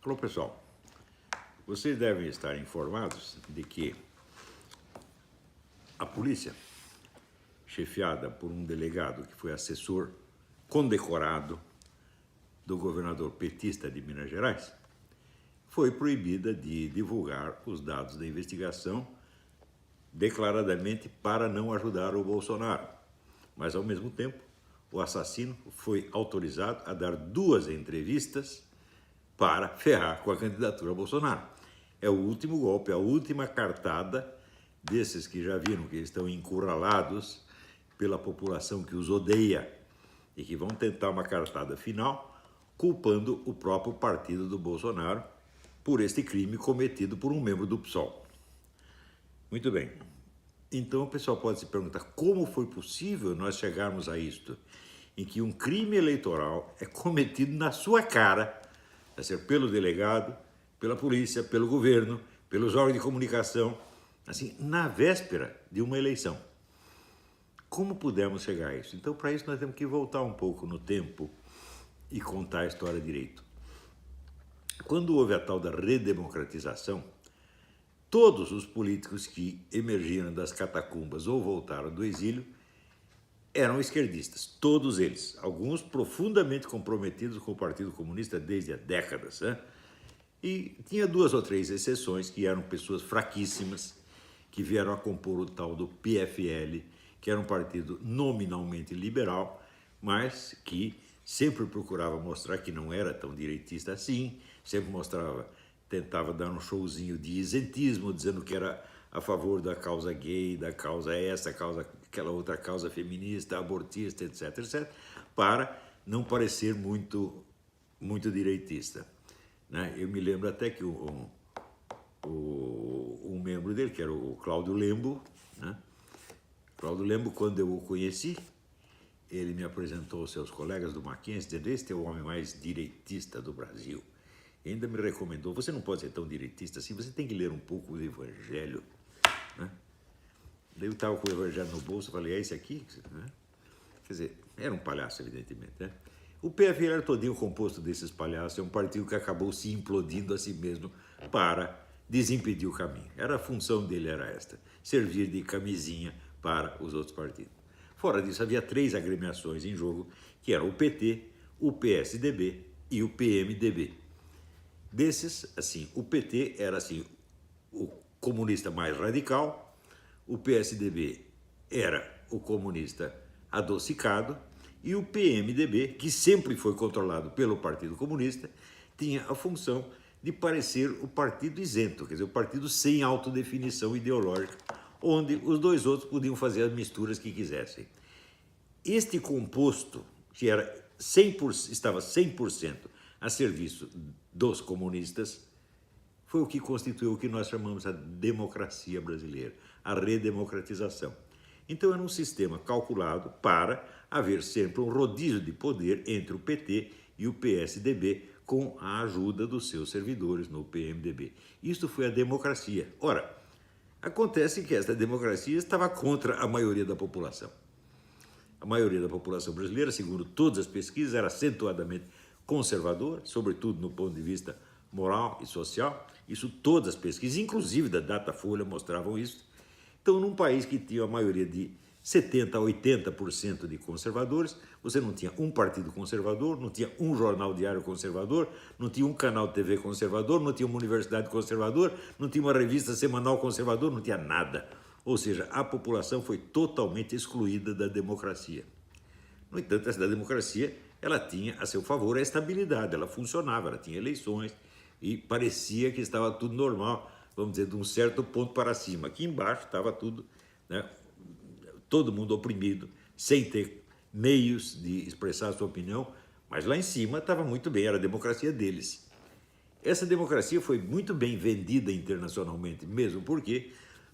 Alô, pessoal. Vocês devem estar informados de que a polícia, chefiada por um delegado que foi assessor condecorado do governador petista de Minas Gerais, foi proibida de divulgar os dados da investigação declaradamente para não ajudar o Bolsonaro. Mas, ao mesmo tempo, o assassino foi autorizado a dar 2 entrevistas para ferrar com a candidatura a Bolsonaro. É o último golpe, a última cartada desses que já viram que estão encurralados pela população que os odeia e que vão tentar uma cartada final culpando o próprio partido do Bolsonaro por este crime cometido por um membro do PSOL. Muito bem. Então o pessoal pode se perguntar como foi possível nós chegarmos a isto, em que um crime eleitoral é cometido na sua cara, pelo delegado, pela polícia, pelo governo, pelos órgãos de comunicação, assim, na véspera de uma eleição. Como pudemos chegar a isso? Então, para isso, nós temos que voltar um pouco no tempo e contar a história direito. Quando houve a tal da redemocratização, todos os políticos que emergiram das catacumbas ou voltaram do exílio eram esquerdistas, todos eles, alguns profundamente comprometidos com o Partido Comunista desde há décadas, né? E tinha 2 ou 3 exceções que eram pessoas fraquíssimas, que vieram a compor o tal do PFL, que era um partido nominalmente liberal, mas que sempre procurava mostrar que não era tão direitista assim, sempre tentava dar um showzinho de isentismo, dizendo que era a favor da causa gay, da causa essa, causa aquela outra causa feminista, abortista, etc, etc, para não parecer muito direitista, né? Eu me lembro até que um membro dele, que era o Cláudio Lembo, né? Cláudio Lembo, quando eu o conheci, ele me apresentou aos seus colegas do Mackenzie, dizendo: este é o homem mais direitista do Brasil. E ainda me recomendou: você não pode ser tão direitista assim, você tem que ler um pouco do Evangelho, né? Daí eu estava com o Evangelho no bolso, falei: é esse aqui? Né? Quer dizer, era um palhaço, evidentemente, né? O PFL era todinho composto desses palhaços, é um partido que acabou se implodindo a si mesmo para desimpedir o caminho. A função dele era esta: servir de camisinha para os outros partidos. Fora disso, havia 3 agremiações em jogo, que eram o PT, o PSDB e o PMDB. Desses, assim, o PT era assim, o comunista mais radical, o PSDB era o comunista adocicado e o PMDB, que sempre foi controlado pelo Partido Comunista, tinha a função de parecer o partido isento, quer dizer, o partido sem autodefinição ideológica, onde os 2 outros podiam fazer as misturas que quisessem. Este composto, que estava 100% a serviço dos comunistas, foi o que constituiu o que nós chamamos a democracia brasileira, a redemocratização. Então era um sistema calculado para haver sempre um rodízio de poder entre o PT e o PSDB, com a ajuda dos seus servidores no PMDB. Isto foi a democracia. Ora, acontece que esta democracia estava contra a maioria da população. A maioria da população brasileira, segundo todas as pesquisas, era acentuadamente conservadora, sobretudo no ponto de vista moral e social. Isso todas as pesquisas, inclusive da Datafolha, mostravam isso. Então, num país que tinha a maioria de 70% a 80% de conservadores, você não tinha um partido conservador, não tinha um jornal diário conservador, não tinha um canal de TV conservador, não tinha uma universidade conservadora, não tinha uma revista semanal conservadora, não tinha nada. Ou seja, a população foi totalmente excluída da democracia. No entanto, essa democracia, ela tinha a seu favor a estabilidade, ela funcionava, ela tinha eleições e parecia que estava tudo normal, vamos dizer, de um certo ponto para cima. Aqui embaixo estava tudo, né, todo mundo oprimido, sem ter meios de expressar a sua opinião, mas lá em cima estava muito bem, era a democracia deles. Essa democracia foi muito bem vendida internacionalmente, mesmo porque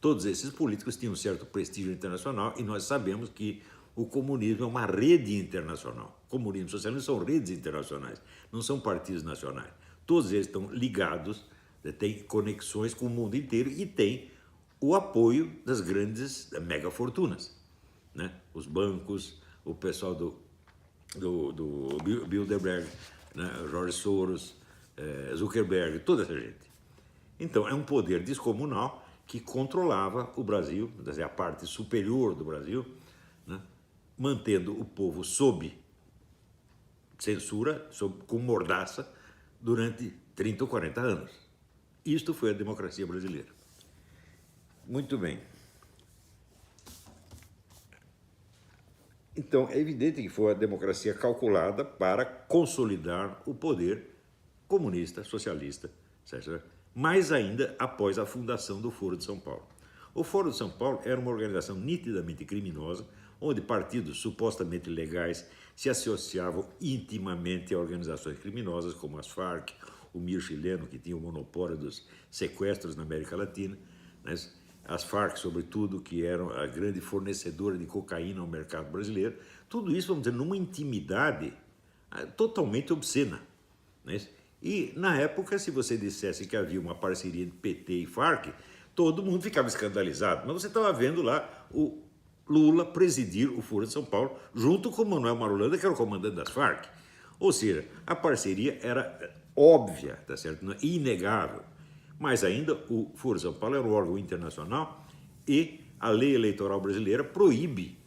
todos esses políticos tinham um certo prestígio internacional e nós sabemos que o comunismo é uma rede internacional. Comunismo e socialismo são redes internacionais, não são partidos nacionais. Todos eles estão ligados, têm conexões com o mundo inteiro e têm o apoio das grandes megafortunas, né? Os bancos, o pessoal do Bilderberg, né? George Soros, Zuckerberg, toda essa gente. Então, é um poder descomunal que controlava o Brasil, quer dizer, a parte superior do Brasil, né, mantendo o povo sob censura, com mordaça, durante 30 ou 40 anos. Isto foi a democracia brasileira. Muito bem. Então, é evidente que foi a democracia calculada para consolidar o poder comunista, socialista, etc. Mais ainda após a fundação do Foro de São Paulo. O Foro de São Paulo era uma organização nitidamente criminosa, onde partidos supostamente legais se associavam intimamente a organizações criminosas, como as Farc, o MIR chileno, que tinha o monopólio dos sequestros na América Latina, né? As Farc, sobretudo, que eram a grande fornecedora de cocaína ao mercado brasileiro. Tudo isso, vamos dizer, numa intimidade totalmente obscena, né? E, na época, se você dissesse que havia uma parceria de PT e Farc, todo mundo ficava escandalizado. Mas você estava vendo lá o Lula presidir o Foro de São Paulo, junto com o Manuel Marulanda, que era o comandante das Farc. Ou seja, a parceria era óbvia, tá certo? Inegável. Mas ainda o Foro de São Paulo era um órgão internacional e a lei eleitoral brasileira proíbe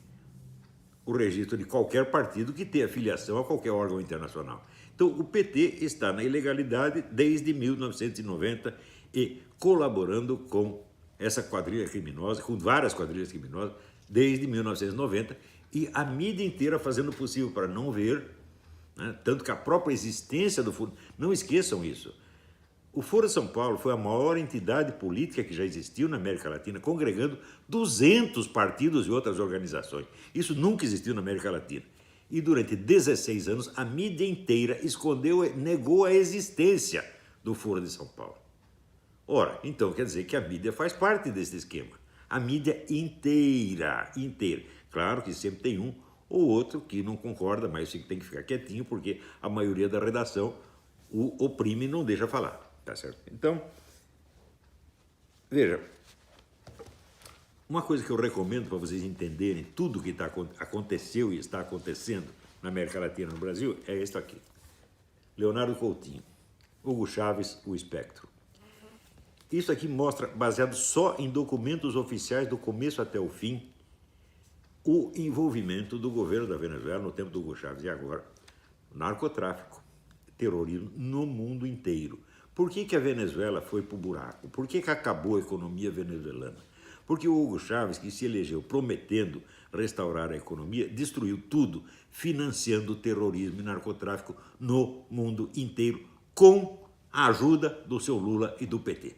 o registro de qualquer partido que tenha filiação a qualquer órgão internacional. Então, o PT está na ilegalidade desde 1990 e colaborando com essa quadrilha criminosa, com várias quadrilhas criminosas, desde 1990, e a mídia inteira fazendo o possível para não ver, né? Tanto que a própria existência do Foro... Não esqueçam isso. O Foro de São Paulo foi a maior entidade política que já existiu na América Latina, congregando 200 partidos e outras organizações. Isso nunca existiu na América Latina. E durante 16 anos, a mídia inteira negou a existência do Foro de São Paulo. Ora, então quer dizer que a mídia faz parte desse esquema. A mídia inteira. Claro que sempre tem um ou outro que não concorda, mas tem que ficar quietinho, porque a maioria da redação o oprime e não deixa falar. Tá certo? Então, veja, uma coisa que eu recomendo para vocês entenderem tudo que aconteceu e está acontecendo na América Latina e no Brasil é isso aqui. Leonardo Coutinho, Hugo Chávez, O Espectro. Isso aqui mostra, baseado só em documentos oficiais do começo até o fim, o envolvimento do governo da Venezuela no tempo do Hugo Chávez e agora, narcotráfico, terrorismo no mundo inteiro. Por que a Venezuela foi para o buraco? Por que acabou a economia venezuelana? Porque o Hugo Chávez, que se elegeu prometendo restaurar a economia, destruiu tudo, financiando terrorismo e narcotráfico no mundo inteiro, com a ajuda do seu Lula e do PT.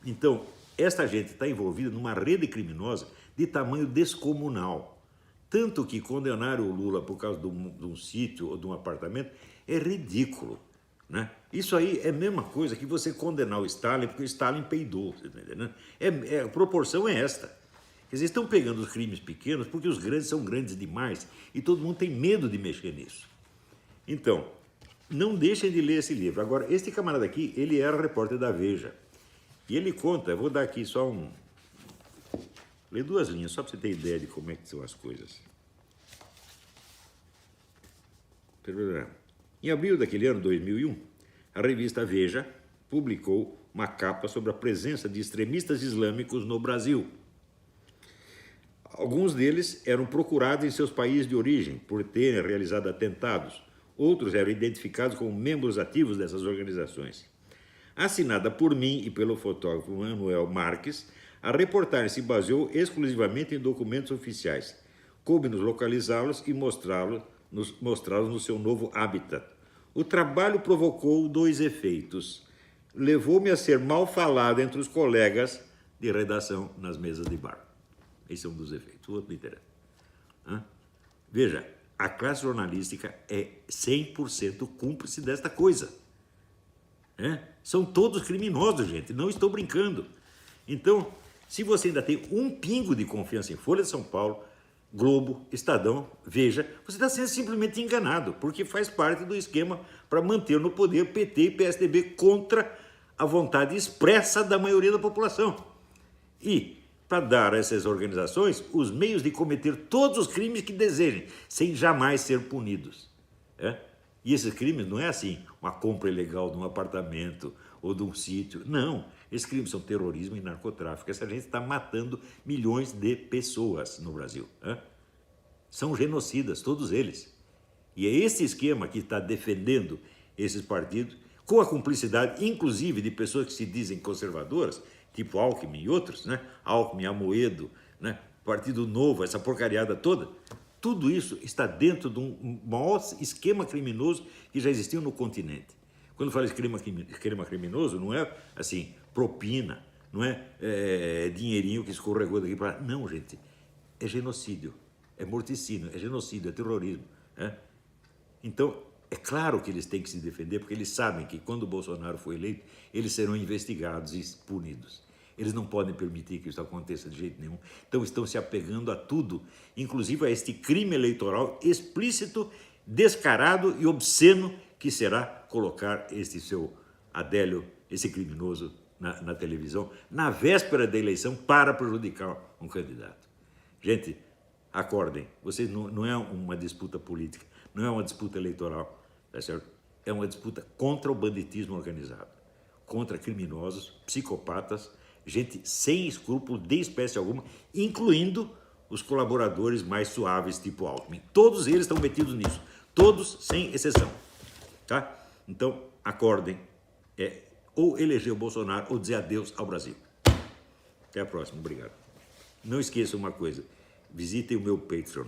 Então, esta gente está envolvida numa rede criminosa de tamanho descomunal. Tanto que condenaram o Lula por causa de um sítio ou de um apartamento é ridículo, né? Isso aí é a mesma coisa que você condenar o Stalin porque o Stalin peidou, você tá entendendo? A proporção é esta. Quer dizer, estão pegando os crimes pequenos porque os grandes são grandes demais e todo mundo tem medo de mexer nisso. Então, não deixem de ler esse livro. Agora, este camarada aqui, ele era repórter da Veja. E ele conta, eu vou dar aqui só ler 2 linhas, só para você ter ideia de como é que são as coisas. Em abril daquele ano, 2001, a revista Veja publicou uma capa sobre a presença de extremistas islâmicos no Brasil. Alguns deles eram procurados em seus países de origem por terem realizado atentados. Outros eram identificados como membros ativos dessas organizações. Assinada por mim e pelo fotógrafo Manuel Marques, a reportagem se baseou exclusivamente em documentos oficiais. Coube-nos localizá-los e mostrá-los no seu novo habitat. O trabalho provocou 2 efeitos. Levou-me a ser mal falado entre os colegas de redação nas mesas de bar. Esse é um dos efeitos. O outro não interessa. Veja, a classe jornalística é 100% cúmplice desta coisa. São todos criminosos, gente. Não estou brincando. Então, se você ainda tem um pingo de confiança em Folha de São Paulo, Globo, Estadão, Veja, você está sendo simplesmente enganado, porque faz parte do esquema para manter no poder PT e PSDB contra a vontade expressa da maioria da população. E para dar a essas organizações os meios de cometer todos os crimes que desejem, sem jamais ser punidos. E esses crimes não é assim, uma compra ilegal de um apartamento ou de um sítio. Não, esses crimes são terrorismo e narcotráfico. Essa gente está matando milhões de pessoas no Brasil. Né? São genocidas, todos eles. E é esse esquema que está defendendo esses partidos, com a cumplicidade, inclusive, de pessoas que se dizem conservadoras, tipo Alckmin e outros, né? Alckmin, Amoedo, né? Partido Novo, essa porcariada toda. Tudo isso está dentro de um maior esquema criminoso que já existiu no continente. Quando fala esquema criminoso, não é assim, propina, não é, dinheirinho que escorregou daqui para lá. Não, gente, é genocídio, é morticínio, é genocídio, é terrorismo. Né? Então, é claro que eles têm que se defender, porque eles sabem que quando o Bolsonaro for eleito, eles serão investigados e punidos. Eles não podem permitir que isso aconteça de jeito nenhum. Então estão se apegando a tudo, inclusive a este crime eleitoral explícito, descarado e obsceno que será colocar este seu Adélio, esse criminoso, na televisão, na véspera da eleição, para prejudicar um candidato. Gente, acordem, vocês não é uma disputa política, não é uma disputa eleitoral, tá certo? É uma disputa contra o banditismo organizado, contra criminosos, psicopatas, gente sem escrúpulo de espécie alguma, incluindo os colaboradores mais suaves, tipo Alckmin. Todos eles estão metidos nisso, todos sem exceção, tá? Então, acordem, ou eleger o Bolsonaro ou dizer adeus ao Brasil. Até a próxima, obrigado. Não esqueçam uma coisa, visitem o meu Patreon.